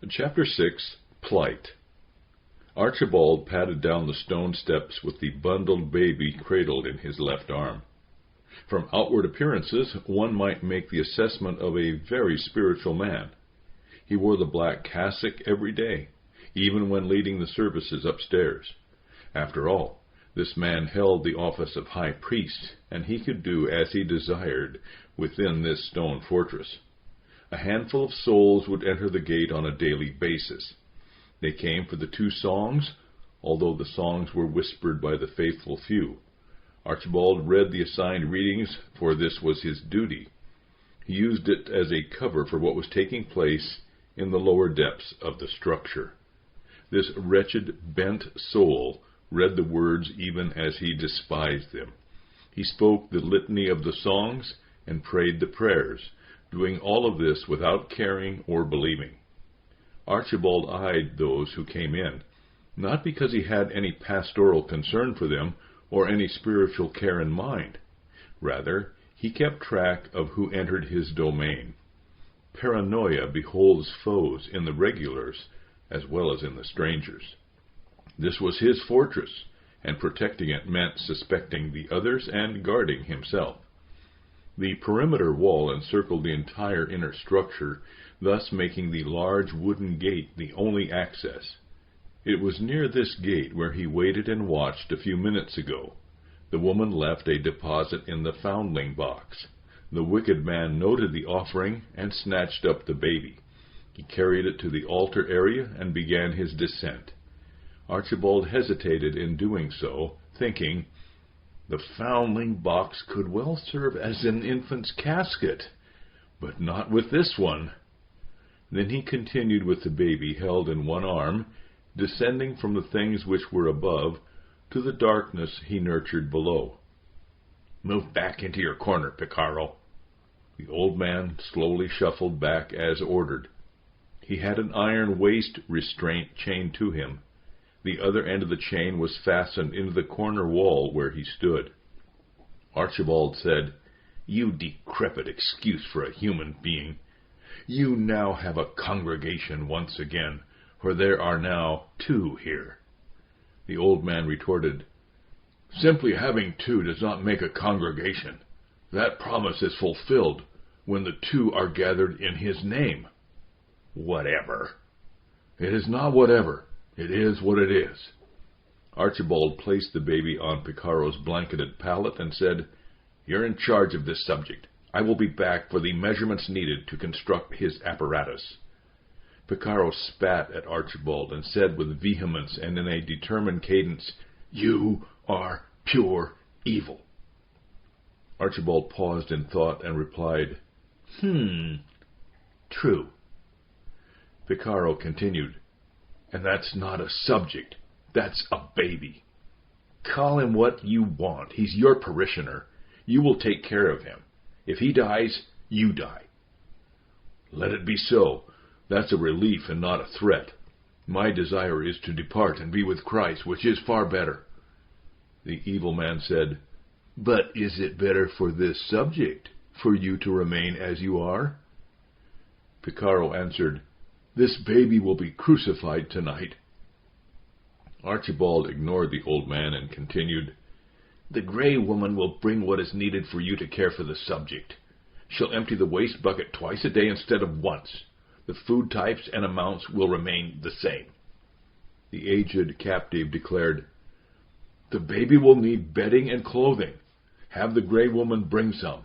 Chapter 6, Plight. Archibald padded down the stone steps with the bundled baby cradled in his left arm. From outward appearances, one might make the assessment of a very spiritual man. He wore the black cassock every day, even when leading the services upstairs. After all, this man held the office of high priest, and he could do as he desired within this stone fortress. A handful of souls would enter the gate on a daily basis. They came for the 2 songs, although the songs were whispered by the faithful few. Archibald read the assigned readings, for this was his duty. He used it as a cover for what was taking place in the lower depths of the structure. This wretched, bent soul read the words even as he despised them. He spoke the litany of the songs and prayed the prayers, doing all of this without caring or believing. Archibald eyed those who came in, not because he had any pastoral concern for them or any spiritual care in mind. Rather, he kept track of who entered his domain. Paranoia beholds foes in the regulars as well as in the strangers. This was his fortress, and protecting it meant suspecting the others and guarding himself. The perimeter wall encircled the entire inner structure, thus making the large wooden gate the only access. It was near this gate where he waited and watched a few minutes ago. The woman left a deposit in the foundling box. The wicked man noted the offering and snatched up the baby. He carried it to the altar area and began his descent. Archibald hesitated in doing so, thinking, "The foundling box could well serve as an infant's casket, but not with this one." Then he continued with the baby held in one arm, descending from the things which were above to the darkness he nurtured below. "Move back into your corner, Picaro." The old man slowly shuffled back as ordered. He had an iron waist restraint chained to him. The other end of the chain was fastened into the corner wall where he stood. Archibald said, "You decrepit excuse for a human being. You now have a congregation once again, for there are now 2 here." The old man retorted, "Simply having 2 does not make a congregation. That promise is fulfilled when the 2 are gathered in his name." "Whatever." "It is not whatever. It is what it is." Archibald placed the baby on Picaro's blanketed pallet and said, "You're in charge of this subject. I will be back for the measurements needed to construct his apparatus." Picaro spat at Archibald and said with vehemence and in a determined cadence, "You are pure evil." Archibald paused in thought and replied, "True." Picaro continued, "And that's not a subject. That's a baby. Call him what you want. He's your parishioner. You will take care of him. If he dies, you die." "Let it be so. That's a relief and not a threat. My desire is to depart and be with Christ, which is far better." The evil man said, "But is it better for this subject, for you to remain as you are?" Picaro answered, "This baby will be crucified tonight." Archibald ignored the old man and continued, "The gray woman will bring what is needed for you to care for the subject. She'll empty the waste bucket twice a day instead of once. The food types and amounts will remain the same." The aged captive declared, "The baby will need bedding and clothing. Have the gray woman bring some."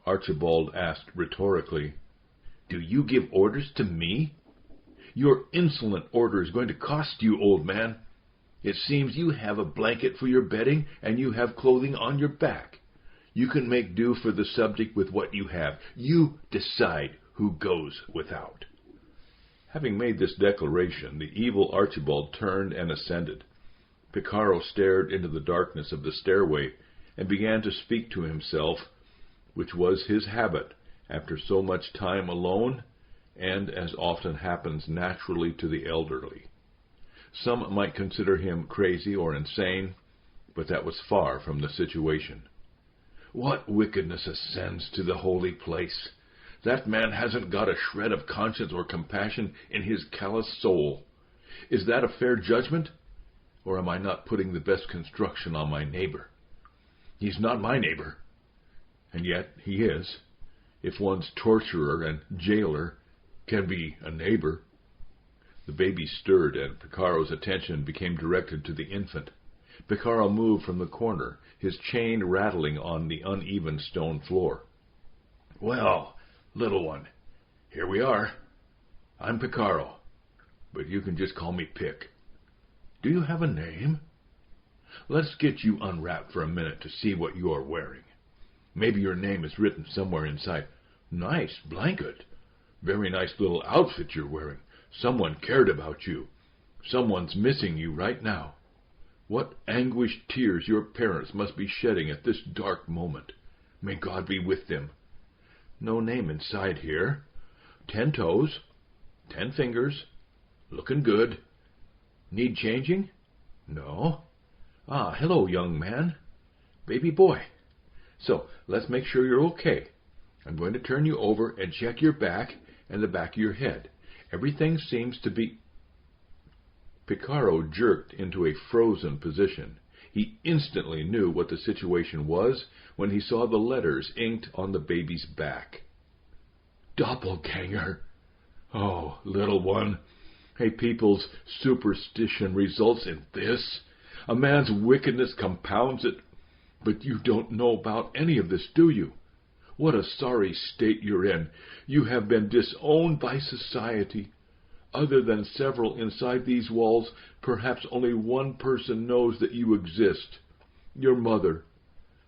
Archibald asked rhetorically, "Do you give orders to me? Your insolent order is going to cost you, old man. It seems you have a blanket for your bedding, and you have clothing on your back. You can make do for the subject with what you have. You decide who goes without." Having made this declaration, the evil Archibald turned and ascended. Picaro stared into the darkness of the stairway and began to speak to himself, which was his habit after so much time alone, and, as often happens naturally to the elderly. Some might consider him crazy or insane, but that was far from the situation. "What wickedness ascends to the holy place? That man hasn't got a shred of conscience or compassion in his callous soul. Is that a fair judgment? Or am I not putting the best construction on my neighbor? He's not my neighbor. And yet he is, if one's torturer and jailer can be a neighbor. The baby stirred, and Picaro's attention became directed to the infant. Picaro moved from the corner, his chain rattling on the uneven stone floor. Well, little one, here we are. I'm Picaro, but you can just call me Pic. Do you have a name? Let's get you unwrapped for a minute to see what you are wearing. Maybe your name is written somewhere inside. Nice blanket. Very nice little outfit you're wearing. Someone cared about you. Someone's missing you right now. What anguished tears your parents must be shedding at this dark moment. May God be with them. No name inside here. 10 toes, 10 fingers, looking good. Need changing? No. Ah, hello, young man. Baby boy. So, let's make sure you're okay. I'm going to turn you over and check your back and the back of your head. Everything seems to be... Picaro jerked into a frozen position. He instantly knew what the situation was when he saw the letters inked on the baby's back. Doppelganger. Oh, little one, a people's superstition results in this. A man's wickedness compounds it. But you don't know about any of this, do you? What a sorry state you're in. You have been disowned by society. Other than several inside these walls, perhaps only one person knows that you exist. Your mother.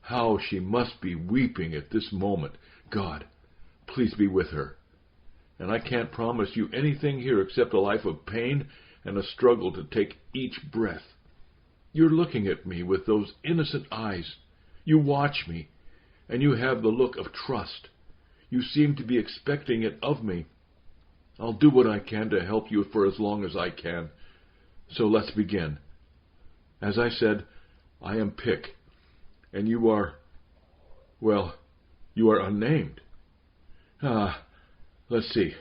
How she must be weeping at this moment. God, please be with her. And I can't promise you anything here except a life of pain and a struggle to take each breath. You're looking at me with those innocent eyes. You watch me, and you have the look of trust. You seem to be expecting it of me. I'll do what I can to help you for as long as I can. So let's begin. As I said, I am Pic, and you are, well, you are unnamed. Let's see.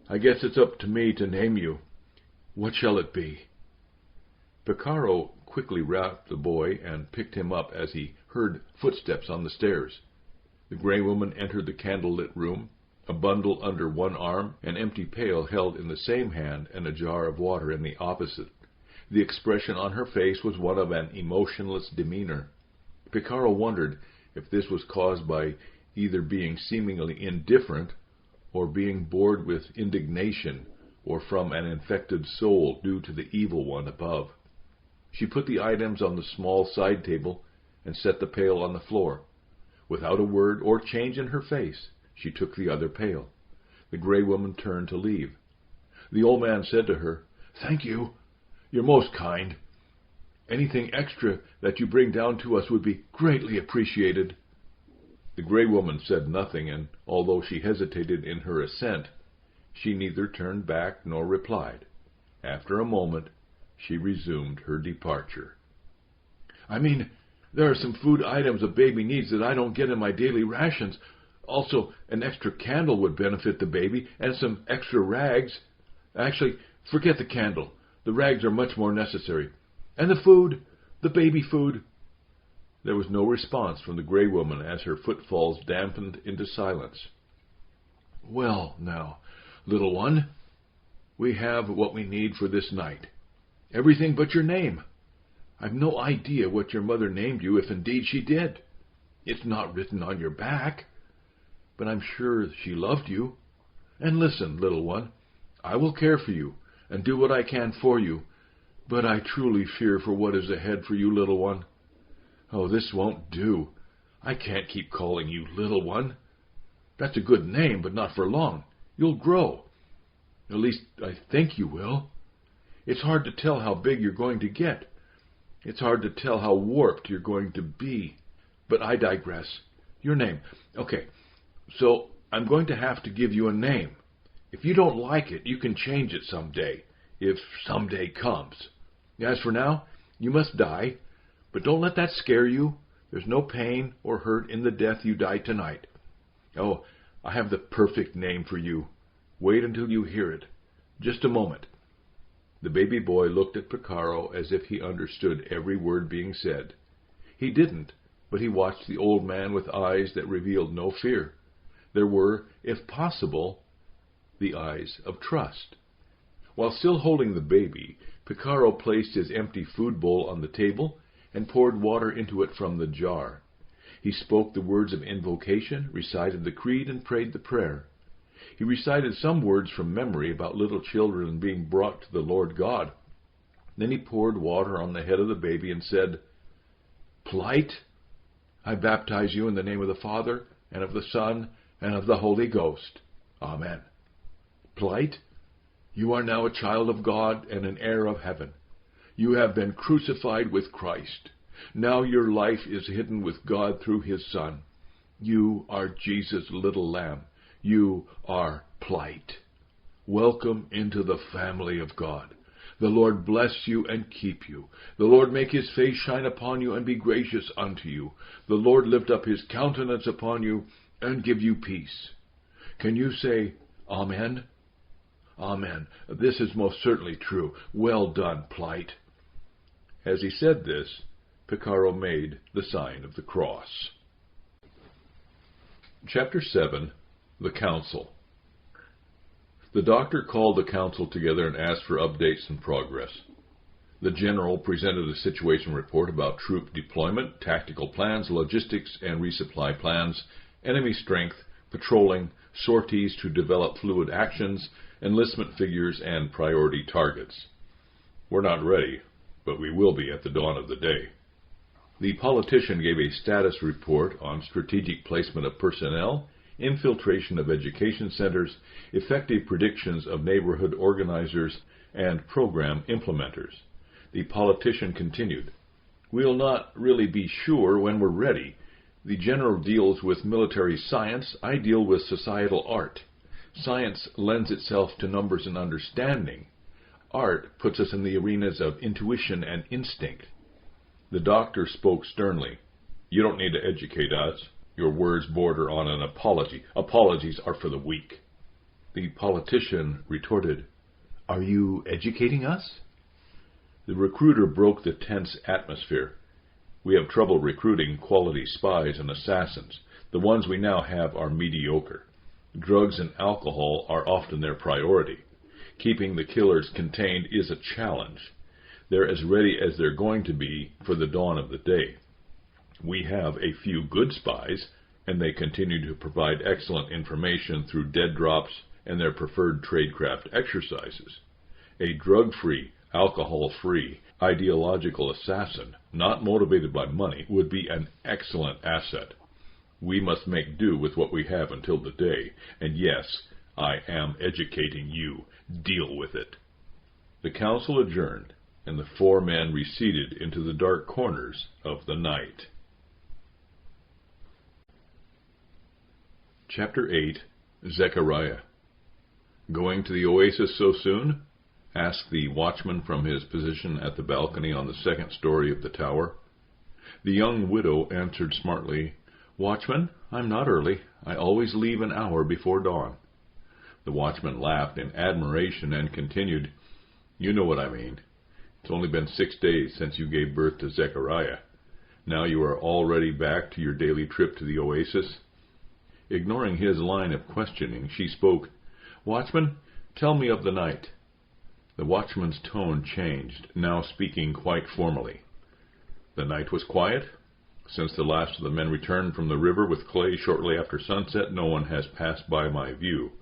I guess it's up to me to name you. What shall it be? Picaro quickly wrapped the boy and picked him up as he heard footsteps on the stairs. The gray woman entered the candle-lit room, a bundle under one arm, an empty pail held in the same hand, and a jar of water in the opposite. The expression on her face was one of an emotionless demeanor. Picaro wondered if this was caused by either being seemingly indifferent or being bored with indignation, or from an infected soul due to the evil one above. She put the items on the small side table and set the pail on the floor. Without a word or change in her face, she took the other pail. The gray woman turned to leave. The old man said to her, "Thank you. You're most kind. Anything extra that you bring down to us would be greatly appreciated." The gray woman said nothing, and although she hesitated in her assent, she neither turned back nor replied. After a moment, she resumed her departure. "I mean, there are some food items a baby needs that I don't get in my daily rations. Also, an extra candle would benefit the baby, and some extra rags. Actually, forget the candle. The rags are much more necessary. And the food, the baby food." There was no response from the gray woman as her footfalls dampened into silence. "Well, now, little one, we have what we need for this night. Everything but your name. I've no idea what your mother named you, if indeed she did. It's not written on your back. But I'm sure she loved you. And listen, little one, I will care for you and do what I can for you, but I truly fear for what is ahead for you, little one. Oh, this won't do. I can't keep calling you little one. That's a good name, but not for long. You'll grow. At least, I think you will. It's hard to tell how big you're going to get. It's hard to tell how warped you're going to be. But I digress. Your name. Okay, so I'm going to have to give you a name. If you don't like it, you can change it someday, if someday comes. As for now, you must die, but don't let that scare you. There's no pain or hurt in the death you die tonight. Oh, I have the perfect name for you. Wait until you hear it. Just a moment." The baby boy looked at Picaro as if he understood every word being said. He didn't, but he watched the old man with eyes that revealed no fear. There were, if possible, the eyes of trust. While still holding the baby, Picaro placed his empty food bowl on the table and poured water into it from the jar. He spoke the words of invocation, recited the creed, and prayed the prayer. He recited some words from memory about little children being brought to the Lord God. Then he poured water on the head of the baby and said, "Plight, I baptize you in the name of the Father, and of the Son, and of the Holy Ghost. Amen. Plight, you are now a child of God and an heir of heaven. You have been crucified with Christ. Now your life is hidden with God through his Son. You are Jesus' little lamb. You are Plight. Welcome into the family of God. The Lord bless you and keep you. The Lord make his face shine upon you and be gracious unto you. The Lord lift up his countenance upon you and give you peace." Can you say, "Amen"? Amen. This is most certainly true. Well done, Plight. As he said this, Picaro made the sign of the cross. Chapter 7. The Council. The doctor called the council together and asked for updates and progress. The general presented a situation report about troop deployment, tactical plans, logistics and resupply plans, enemy strength, patrolling, sorties to develop fluid actions, enlistment figures, and priority targets. We're not ready, but we will be at the dawn of the day. The politician gave a status report on strategic placement of personnel, infiltration of education centers, effective predictions of neighborhood organizers, and program implementers. The politician continued, "We'll not really be sure when we're ready. The general deals with military science, I deal with societal art. Science lends itself to numbers and understanding. Art puts us in the arenas of intuition and instinct." The doctor spoke sternly. "You don't need to educate us. Your words border on an apology. Apologies are for the weak." The politician retorted, "Are you educating us?" The recruiter broke the tense atmosphere. "We have trouble recruiting quality spies and assassins. The ones we now have are mediocre. Drugs and alcohol are often their priority. Keeping the killers contained is a challenge. They're as ready as they're going to be for the dawn of the day. We have a few good spies, and they continue to provide excellent information through dead drops and their preferred tradecraft exercises. A drug-free, alcohol-free, ideological assassin, not motivated by money, would be an excellent asset. We must make do with what we have until the day, and yes, I am educating you. Deal with it." The council adjourned, and the four men receded into the dark corners of the night. Chapter 8. Zechariah. "Going to the oasis so soon?" asked the watchman from his position at the balcony on the second story of the tower. The young widow answered smartly, "Watchman, I'm not early. I always leave an hour before dawn." The watchman laughed in admiration and continued, "You know what I mean. It's only been 6 days since you gave birth to Zechariah. Now you are already back to your daily trip to the oasis." Ignoring his line of questioning, she spoke, "Watchman, tell me of the night." The watchman's tone changed, now speaking quite formally. "The night was quiet. Since the last of the men returned from the river with clay shortly after sunset, no one has passed by my view.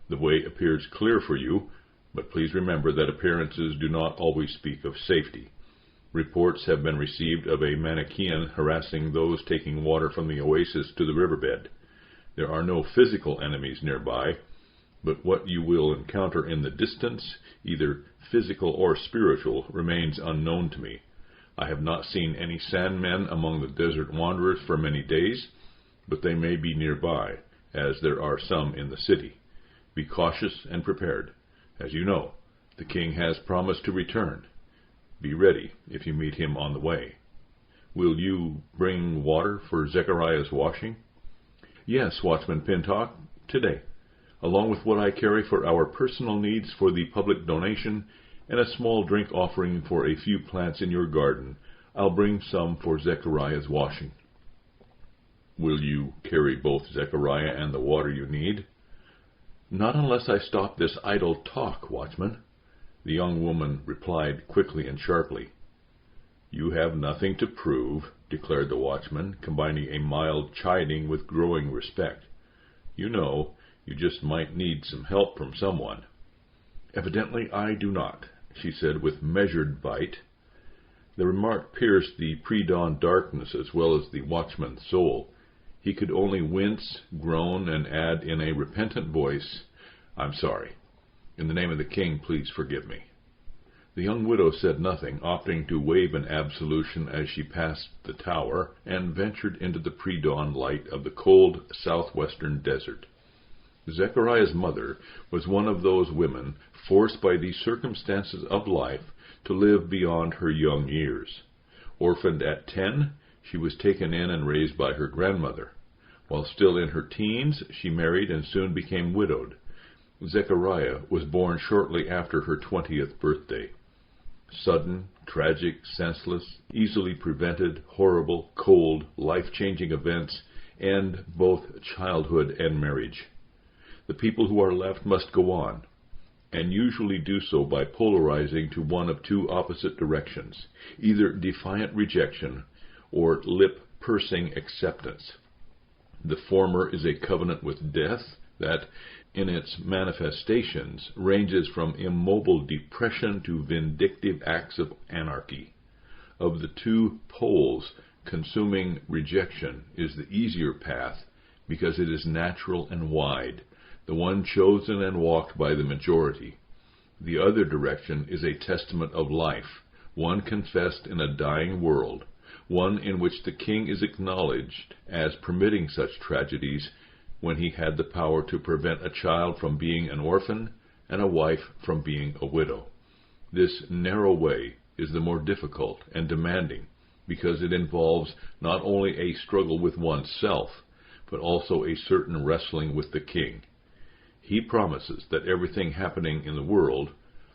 The way appears clear for you, but please remember that appearances do not always speak of safety. Reports have been received of a Manichaean harassing those taking water from the oasis to the riverbed. There are no physical enemies nearby, but what you will encounter in the distance, either physical or spiritual, remains unknown to me. I have not seen any sandmen among the desert wanderers for many days, but they may be nearby, as there are some in the city. Be cautious and prepared. As you know, the king has promised to return. Be ready if you meet him on the way. Will you bring water for Zechariah's washing?" "Yes, Watchman Pintock. today, along with what I carry for our personal needs for the public donation and a small drink offering for a few plants in your garden. I'll bring some for Zechariah's washing." "Will you carry both Zechariah and the water you need?" "Not unless I stop this idle talk, watchman," the young woman replied quickly and sharply. "You have nothing to prove," declared the watchman, combining a mild chiding with growing respect. "You know, you just might need some help from someone." "Evidently I do not," she said with measured bite. The remark pierced the pre-dawn darkness as well as the watchman's soul. He could only wince, groan, and add in a repentant voice, "I'm sorry. In the name of the king, please forgive me." The young widow said nothing, opting to wave an absolution as she passed the tower and ventured into the pre-dawn light of the cold southwestern desert. Zechariah's mother was one of those women forced by the circumstances of life to live beyond her young years. Orphaned at 10, she was taken in and raised by her grandmother. While still in her teens, she married and soon became widowed. Zechariah was born shortly after her 20th birthday. Sudden, tragic, senseless, easily prevented, horrible, cold, life-changing events end both childhood and marriage. The people who are left must go on, and usually do so by polarizing to one of two opposite directions, either defiant rejection or lip-pursing acceptance. The former is a covenant with death that, in its manifestations, ranges from immobile depression to vindictive acts of anarchy. Of the two poles, consuming rejection is the easier path because it is natural and wide, the one chosen and walked by the majority. The other direction is a testament of life, one confessed in a dying world, one in which the king is acknowledged as permitting such tragedies when he had the power to prevent a child from being an orphan and a wife from being a widow. This narrow way is the more difficult and demanding because it involves not only a struggle with oneself, but also a certain wrestling with the king. He promises that everything happening in the world,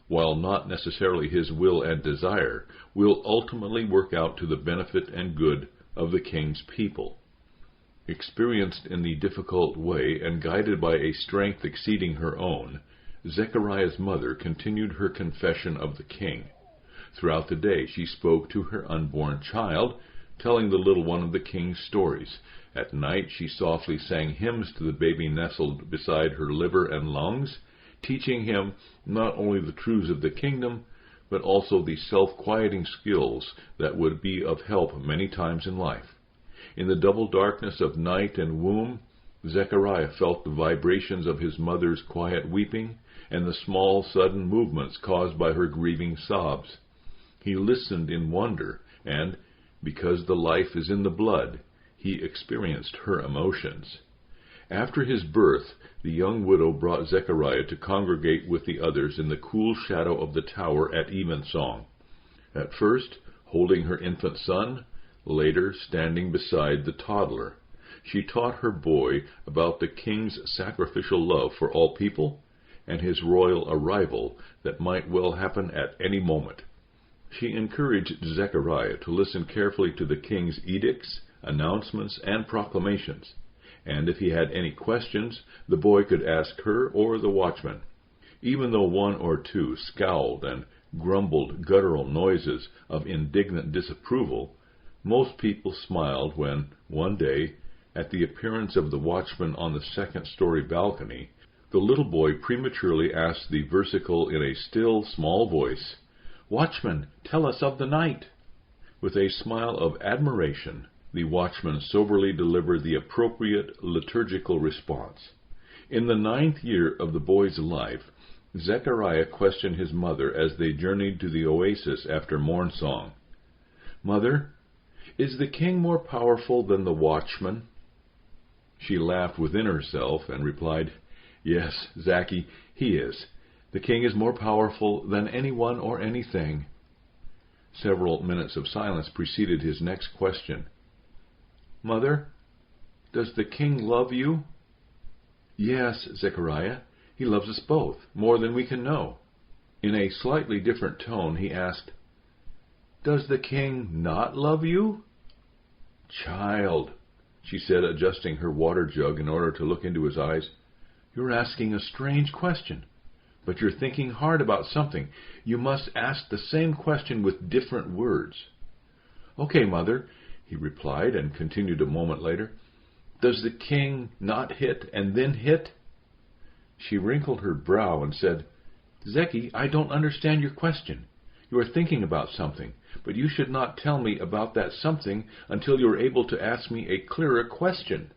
while not necessarily his will and desire, will ultimately work out to the benefit and good of the king's people. Experienced in the difficult way and guided by a strength exceeding her own, Zechariah's mother continued her confession of the king. Throughout the day she spoke to her unborn child, telling the little one of the king's stories. At night she softly sang hymns to the baby nestled beside her liver and lungs, teaching him not only the truths of the kingdom, but also the self-quieting skills that would be of help many times in life. In the double darkness of night and womb, Zechariah felt the vibrations of his mother's quiet weeping and the small sudden movements caused by her grieving sobs. He listened in wonder, and, because the life is in the blood, he experienced her emotions. After his birth, the young widow brought Zechariah to congregate with the others in the cool shadow of the tower at evensong. At first, holding her infant son, later standing beside the toddler, she taught her boy about the king's sacrificial love for all people and his royal arrival that might well happen at any moment. She encouraged Zechariah to listen carefully to the king's edicts, announcements, and proclamations, and if he had any questions, the boy could ask her or the watchman. Even though one or two scowled and grumbled guttural noises of indignant disapproval, most people smiled when, one day, at the appearance of the watchman on the second-story balcony, the little boy prematurely asked the versicle in a still, small voice, "Watchman, tell us of the night." With a smile of admiration, the watchman soberly delivered the appropriate liturgical response. In the 9th year of the boy's life, Zechariah questioned his mother as they journeyed to the oasis after mornsong. "Mother, is the king more powerful than the watchman?" She laughed within herself and replied, "Yes, Zachy, he is. The king is more powerful than anyone or anything." Several minutes of silence preceded his next question. "Mother, does the king love you?" Yes, Zechariah, he loves us both, more than we can know. In a slightly different tone, he asked, Does the king not love you? Child, she said, adjusting her water jug in order to look into his eyes, you're asking a strange question, but you're thinking hard about something. You must ask the same question with different words. Okay, Mother, he replied, and continued a moment later. Does the king not hit and then hit? She wrinkled her brow and said, Zeki, I don't understand your question. You are thinking about something, but you should not tell me about that something until you are able to ask me a clearer question.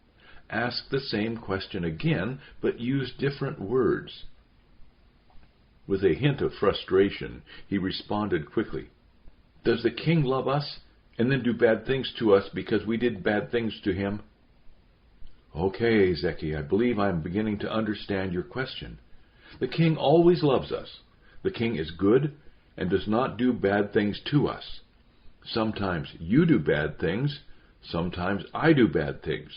Ask the same question again, but use different words. With a hint of frustration, he responded quickly, Does the king love us and then do bad things to us because we did bad things to him? Okay, Zeki, I believe I am beginning to understand your question. The king always loves us. The king is good and does not do bad things to us. Sometimes you do bad things, sometimes I do bad things.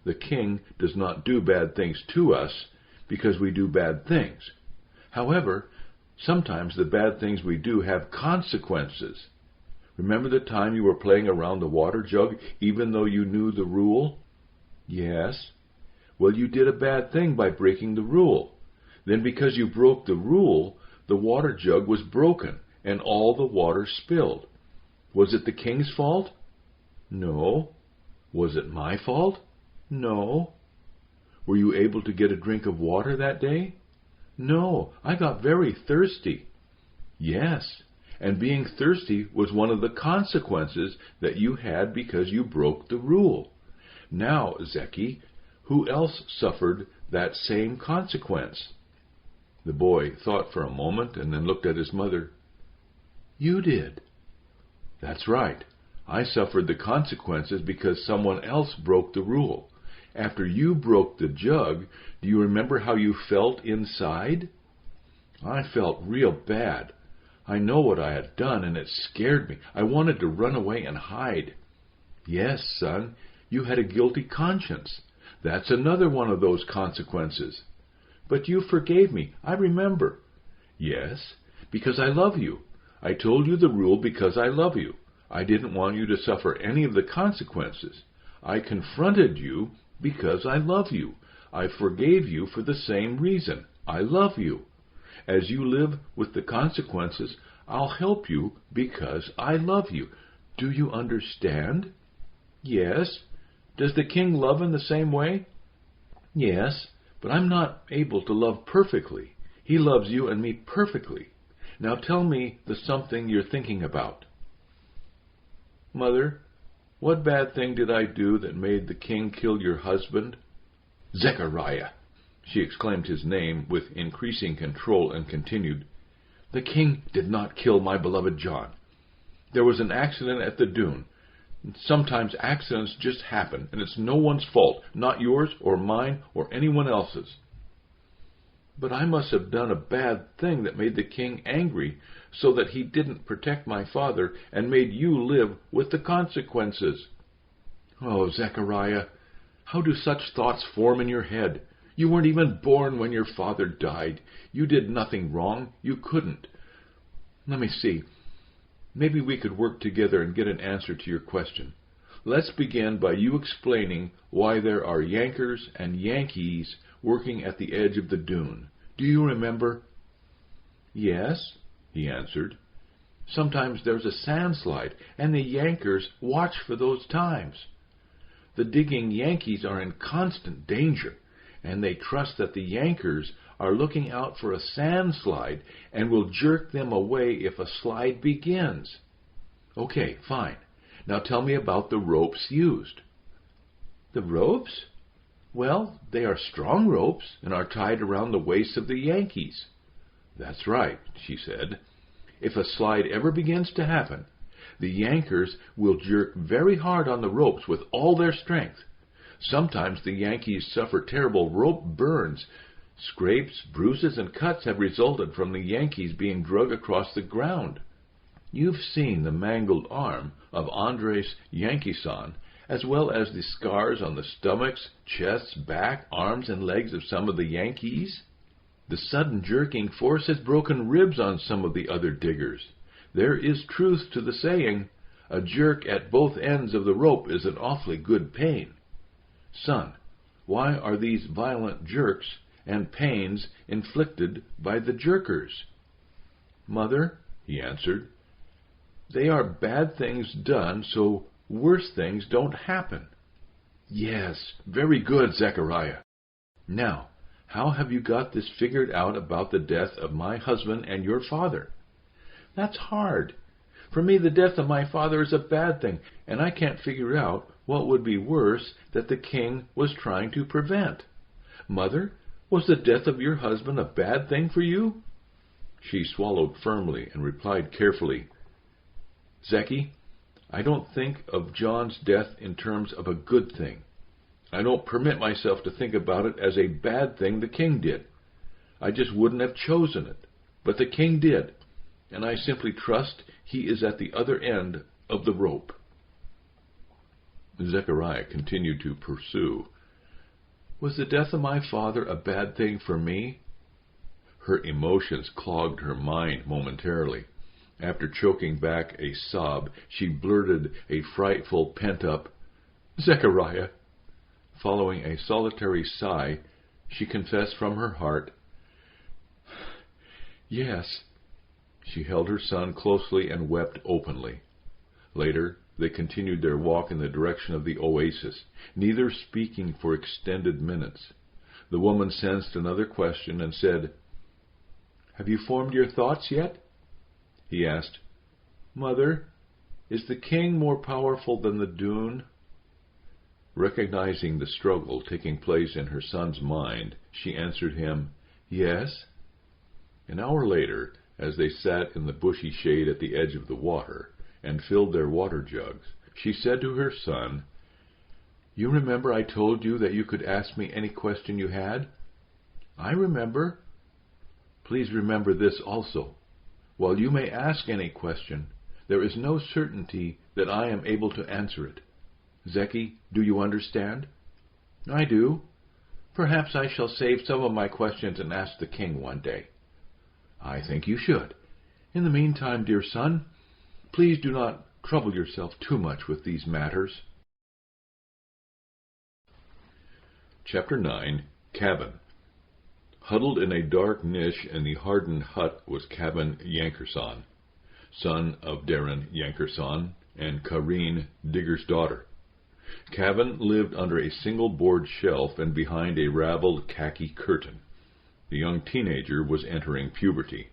The king does not do bad things to us because we do bad things. However, sometimes the bad things we do have consequences. Remember the time you were playing around the water jug even though you knew the rule? Yes. Well, you did a bad thing by breaking the rule. Then because you broke the rule, the water jug was broken and all the water spilled. Was it the king's fault? No. Was it my fault? No. Were you able to get a drink of water that day? No, I got very thirsty. Yes, and being thirsty was one of the consequences that you had because you broke the rule. Now, Zeki, who else suffered that same consequence? The boy thought for a moment and then looked at his mother. You did. That's right. I suffered the consequences because someone else broke the rule. After you broke the jug, do you remember how you felt inside? I felt real bad. I know what I had done, and it scared me. I wanted to run away and hide. Yes, son, you had a guilty conscience. That's another one of those consequences. But you forgave me, I remember. Yes, because I love you. I told you the rule because I love you. I didn't want you to suffer any of the consequences. I confronted you because I love you. I forgave you for the same reason. I love you. As you live with the consequences, I'll help you because I love you. Do you understand? Yes. Does the king love in the same way? Yes, but I'm not able to love perfectly. He loves you and me perfectly. Now tell me the something you're thinking about. Mother, what bad thing did I do that made the king kill your husband? Zechariah! She exclaimed his name with increasing control and continued, The king did not kill my beloved John. There was an accident at the dune. Sometimes accidents just happen, and it's no one's fault, not yours or mine or anyone else's. But I must have done a bad thing that made the king angry, so that he didn't protect my father and made you live with the consequences. Oh, Zechariah, how do such thoughts form in your head? You weren't even born when your father died. You did nothing wrong. You couldn't. Let me see. Maybe we could work together and get an answer to your question. Let's begin by you explaining why there are Yankers and Yankees working at the edge of the dune. Do you remember? Yes, he answered. Sometimes there's a sandslide, and the Yankers watch for those times. The digging Yankees are in constant danger, and they trust that the Yankers are looking out for a sandslide and will jerk them away if a slide begins. Okay, fine. Now tell me about the ropes used. The ropes? Well, they are strong ropes and are tied around the waists of the Yankees. That's right, she said. If a slide ever begins to happen, the Yankers will jerk very hard on the ropes with all their strength. Sometimes the Yankees suffer terrible rope burns. Scrapes, bruises, and cuts have resulted from the Yankees being dragged across the ground. You've seen the mangled arm of Andres Yankeeson as well as the scars on the stomachs, chests, back, arms, and legs of some of the Yankees. The sudden jerking force has broken ribs on some of the other diggers. There is truth to the saying, a jerk at both ends of the rope is an awfully good pain. Son, why are these violent jerks and pains inflicted by the jerkers? Mother, he answered, they are bad things done so worse things don't happen. Yes, very good, Zechariah. Now, how have you got this figured out about the death of my husband and your father? That's hard. For me, the death of my father is a bad thing, and I can't figure out what would be worse that the king was trying to prevent. Mother, was the death of your husband a bad thing for you? She swallowed firmly and replied carefully, Zecky, I don't think of John's death in terms of a good thing. I don't permit myself to think about it as a bad thing the king did. I just wouldn't have chosen it. But the king did, and I simply trust he is at the other end of the rope. Zechariah continued to pursue. Was the death of my father a bad thing for me? Her emotions clogged her mind momentarily. After choking back a sob, she blurted a frightful, pent-up, Zechariah. Following a solitary sigh, she confessed from her heart, Yes. She held her son closely and wept openly. Later, they continued their walk in the direction of the oasis, neither speaking for extended minutes. The woman sensed another question and said, Have you formed your thoughts yet? He asked, Mother, is the king more powerful than the dune? Recognizing the struggle taking place in her son's mind, she answered him, Yes. An hour later, as they sat in the bushy shade at the edge of the water and filled their water jugs, she said to her son, You remember I told you that you could ask me any question you had? I remember. Please remember this also. While you may ask any question, there is no certainty that I am able to answer it. Zecky, do you understand? I do. Perhaps I shall save some of my questions and ask the king one day. I think you should. In the meantime, dear son, please do not trouble yourself too much with these matters. Chapter 9. Cavin. Huddled in a dark niche in the hardened hut was Cavin Yankerson, son of Darren Yankerson and Kareen, Digger's daughter. Cavin lived under a single board shelf and behind a raveled khaki curtain. The young teenager was entering puberty.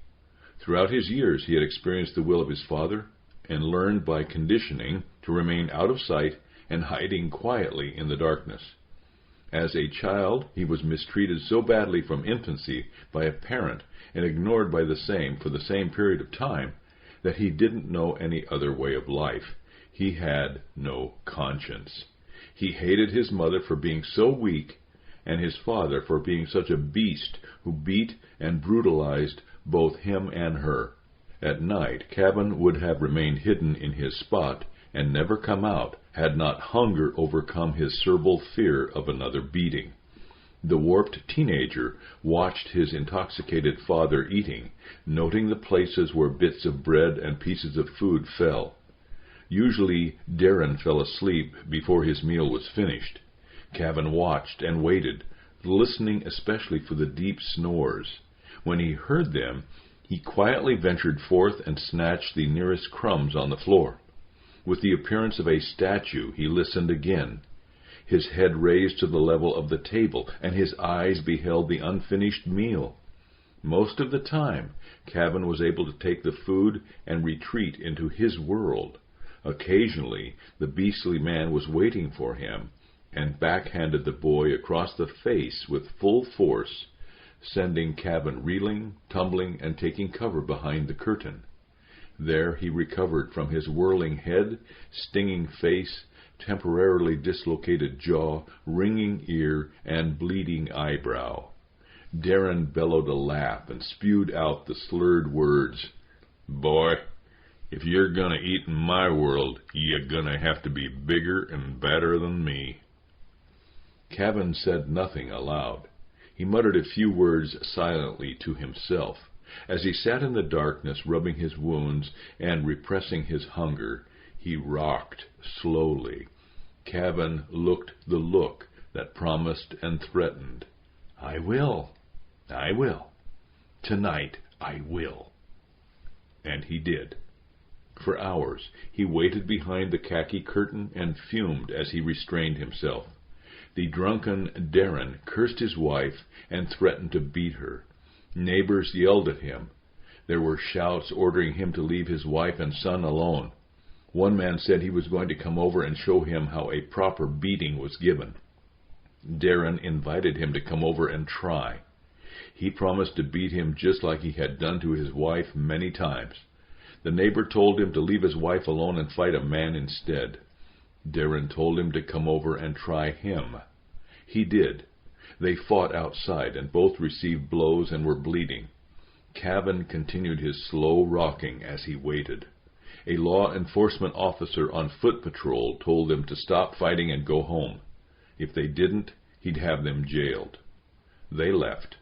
Throughout his years he had experienced the will of his father and learned by conditioning to remain out of sight and hiding quietly in the darkness. As a child, he was mistreated so badly from infancy by a parent and ignored by the same for the same period of time that he didn't know any other way of life. He had no conscience. He hated his mother for being so weak and his father for being such a beast who beat and brutalized both him and her. At night, Cavin would have remained hidden in his spot and never come out had not hunger overcome his cerebral fear of another beating. The warped teenager watched his intoxicated father eating, noting the places where bits of bread and pieces of food fell. Usually, Darren fell asleep before his meal was finished. Cavin watched and waited, listening especially for the deep snores. When he heard them, he quietly ventured forth and snatched the nearest crumbs on the floor. With the appearance of a statue, he listened again. His head raised to the level of the table, and his eyes beheld the unfinished meal. Most of the time, Cavin was able to take the food and retreat into his world. Occasionally, the beastly man was waiting for him, and backhanded the boy across the face with full force, sending Cavin reeling, tumbling, and taking cover behind the curtain. There he recovered from his whirling head, stinging face, temporarily dislocated jaw, ringing ear, and bleeding eyebrow. Darren bellowed a laugh and spewed out the slurred words, "Boy, If you're gonna eat in my world, you're gonna have to be bigger and badder than me." Cavin said nothing aloud. He muttered a few words silently to himself. As he sat in the darkness, rubbing his wounds and repressing his hunger, he rocked slowly. Cavin looked the look that promised and threatened. "I will. I will. Tonight I will." And he did. For hours he waited behind the khaki curtain and fumed as he restrained himself. The drunken Darren cursed his wife and threatened to beat her. Neighbors yelled at him. There were shouts ordering him to leave his wife and son alone. One man said he was going to come over and show him how a proper beating was given. Darren invited him to come over and try. He promised to beat him just like he had done to his wife many times. The neighbor told him to leave his wife alone and fight a man instead. Darren told him to come over and try him. He did. They fought outside, and both received blows and were bleeding. Cavin continued his slow rocking as he waited. A law enforcement officer on foot patrol told them to stop fighting and go home. If they didn't, he'd have them jailed. They left.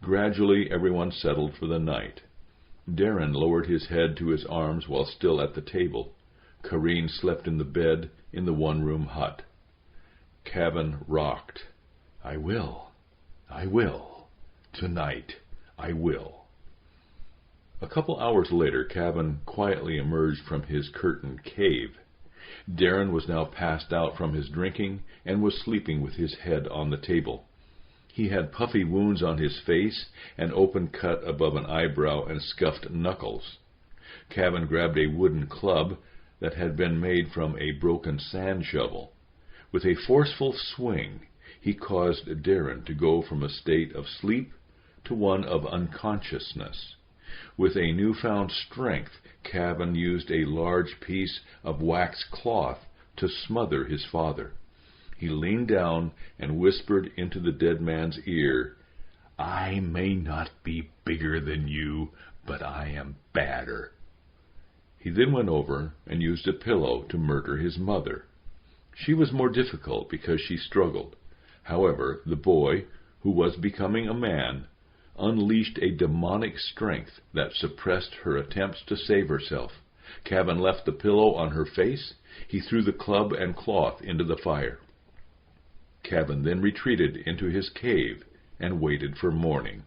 Gradually, everyone settled for the night. Darren lowered his head to his arms while still at the table. Kareen slept in the bed in the one-room hut. Cavin rocked. "I will. I will. Tonight I will." A couple hours later, Cavin quietly emerged from his curtained cave. Darren was now passed out from his drinking and was sleeping with his head on the table. He had puffy wounds on his face, an open cut above an eyebrow, and scuffed knuckles. Cavin grabbed a wooden club that had been made from a broken sand shovel. With a forceful swing, he caused Darren to go from a state of sleep to one of unconsciousness. With a newfound strength, Cavin used a large piece of wax cloth to smother his father. He leaned down and whispered into the dead man's ear, "I may not be bigger than you, but I am badder." He then went over and used a pillow to murder his mother. She was more difficult because she struggled. However, the boy, who was becoming a man, unleashed a demonic strength that suppressed her attempts to save herself. Cavin left the pillow on her face. He threw the club and cloth into the fire. Cavin then retreated into his cave and waited for morning.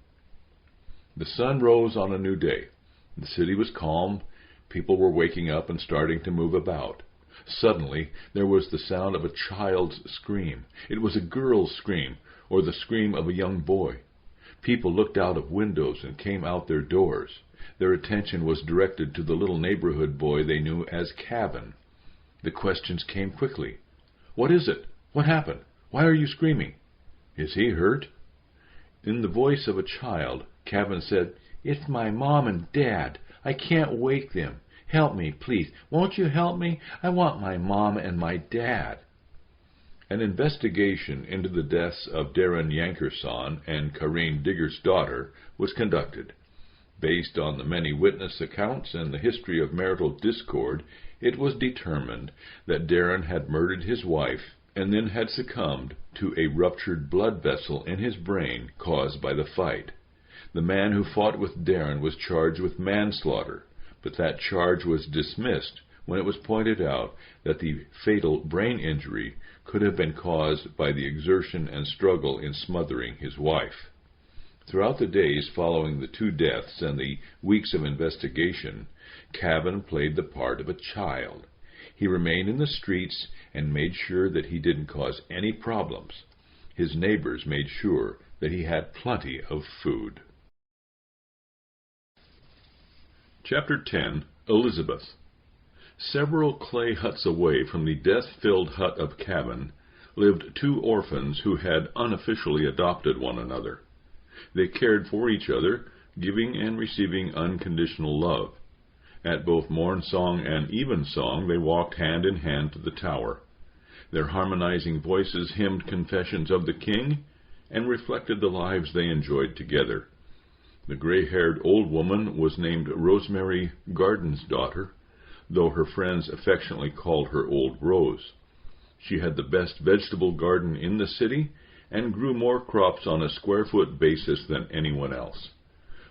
The sun rose on a new day. The city was calm. People were waking up and starting to move about. Suddenly, there was the sound of a child's scream. It was a girl's scream, or the scream of a young boy. People looked out of windows and came out their doors. Their attention was directed to the little neighborhood boy they knew as Cavin. The questions came quickly. "What is it? What happened? Why are you screaming? Is he hurt?" In the voice of a child, Cavin said, "It's my mom and dad. I can't wake them. Help me, please. Won't you help me? I want my mom and my dad." An investigation into the deaths of Darren Yankerson and Kareen Digger's daughter was conducted. Based on the many witness accounts and the history of marital discord, it was determined that Darren had murdered his wife and then had succumbed to a ruptured blood vessel in his brain caused by the fight. The man who fought with Darren was charged with manslaughter, but that charge was dismissed when it was pointed out that the fatal brain injury could have been caused by the exertion and struggle in smothering his wife. Throughout the days following the two deaths and the weeks of investigation, Cavin played the part of a child. He remained in the streets and made sure that he didn't cause any problems. His neighbors made sure that he had plenty of food. Chapter 10. Elizabeth. Several clay huts away from the death-filled hut of Cavin lived two orphans who had unofficially adopted one another. They cared for each other, giving and receiving unconditional love. At both morn-song and evensong they walked hand in hand to the tower. Their harmonizing voices hymned confessions of the King and reflected the lives they enjoyed together. The gray-haired old woman was named Rosemary Garden's daughter, though her friends affectionately called her Old Rose. She had the best vegetable garden in the city and grew more crops on a square-foot basis than anyone else.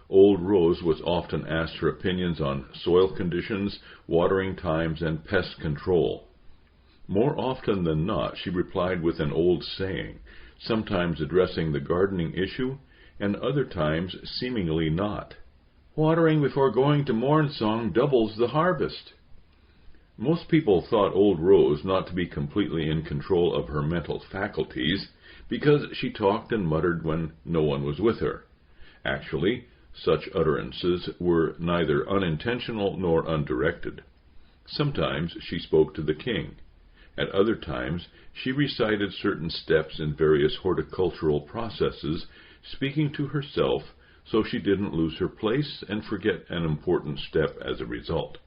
Old Rose was often asked her opinions on soil conditions, watering times, and pest control. More often than not, she replied with an old saying, sometimes addressing the gardening issue, and other times seemingly not. "Watering before going to morn-song doubles the harvest." Most people thought Old Rose not to be completely in control of her mental faculties, because she talked and muttered when no one was with her. Actually, such utterances were neither unintentional nor undirected. Sometimes she spoke to the king. At other times she recited certain steps in various horticultural processes, speaking to herself so she didn't lose her place and forget an important step as a result.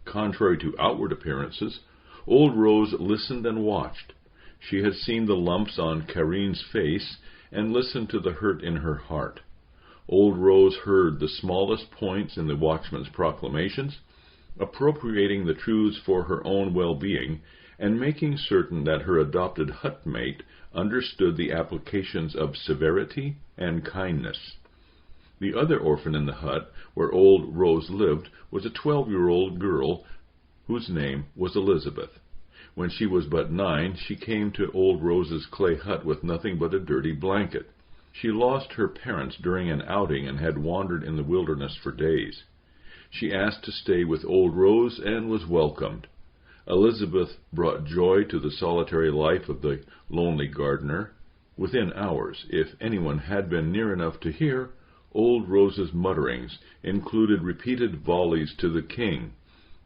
Contrary to outward appearances, Old Rose listened and watched. She had seen the lumps on Karin's face and listened to the hurt in her heart. Old Rose heard the smallest points in the watchman's proclamations, appropriating the truths for her own well-being, and making certain that her adopted hut-mate understood the applications of severity and kindness. The other orphan in the hut where Old Rose lived was a 12-year-old girl whose name was Elizabeth. When she was but 9, she came to Old Rose's clay hut with nothing but a dirty blanket. She lost her parents during an outing and had wandered in the wilderness for days. She asked to stay with Old Rose and was welcomed. Elizabeth brought joy to the solitary life of the lonely gardener. Within hours, if anyone had been near enough to hear, Old Rose's mutterings included repeated volleys to the king,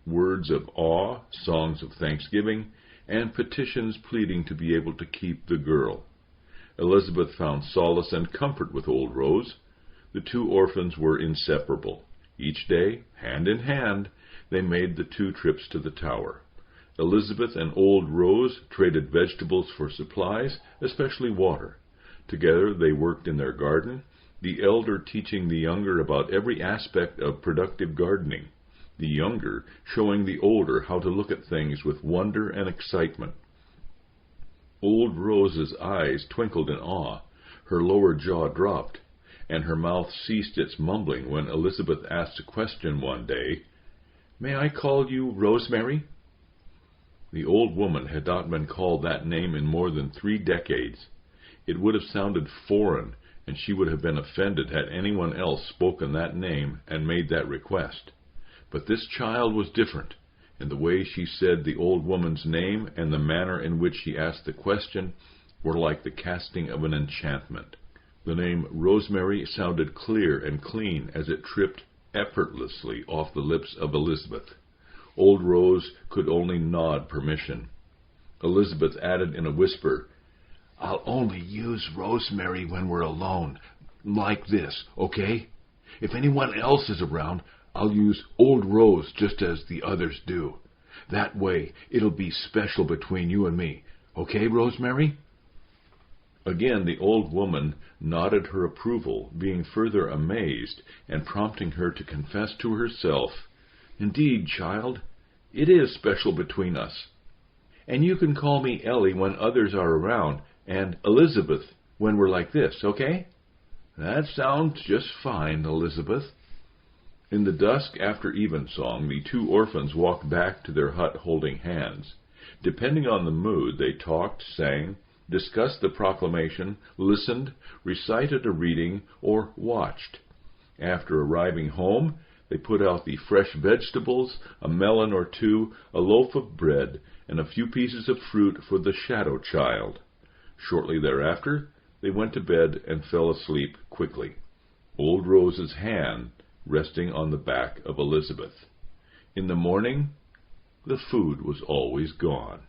words of awe, songs of thanksgiving, and petitions pleading to be able to keep the girl. Elizabeth found solace and comfort with Old Rose. The two orphans were inseparable. Each day, hand in hand, they made the 2 trips to the tower. Elizabeth and Old Rose traded vegetables for supplies, especially water. Together they worked in their garden, the elder teaching the younger about every aspect of productive gardening, the younger showing the older how to look at things with wonder and excitement. Old Rose's eyes twinkled in awe, her lower jaw dropped, and her mouth ceased its mumbling when Elizabeth asked a question one day, "May I call you Rosemary?" The old woman had not been called that name in more than 3 decades. It would have sounded foreign, and she would have been offended had anyone else spoken that name and made that request. But this child was different, and the way she said the old woman's name and the manner in which she asked the question were like the casting of an enchantment. The name Rosemary sounded clear and clean as it tripped effortlessly off the lips of Elizabeth. Old Rose could only nod permission. Elizabeth added in a whisper, "I'll only use Rosemary when we're alone, like this, okay? If anyone else is around, I'll use Old Rose just as the others do. That way, it'll be special between you and me. Okay, Rosemary?" Again the old woman nodded her approval, being further amazed and prompting her to confess to herself, "Indeed, child, it is special between us. And you can call me Ellie when others are around, and Elizabeth when we're like this, okay?" "That sounds just fine, Elizabeth." In the dusk after evensong, the 2 orphans walked back to their hut holding hands. Depending on the mood, they talked, sang, discussed the proclamation, listened, recited a reading, or watched. After arriving home, they put out the fresh vegetables, a melon or 2, a loaf of bread, and a few pieces of fruit for the shadow child. Shortly thereafter, they went to bed and fell asleep quickly, Old Rose's hand resting on the back of Elizabeth. In the morning, the food was always gone.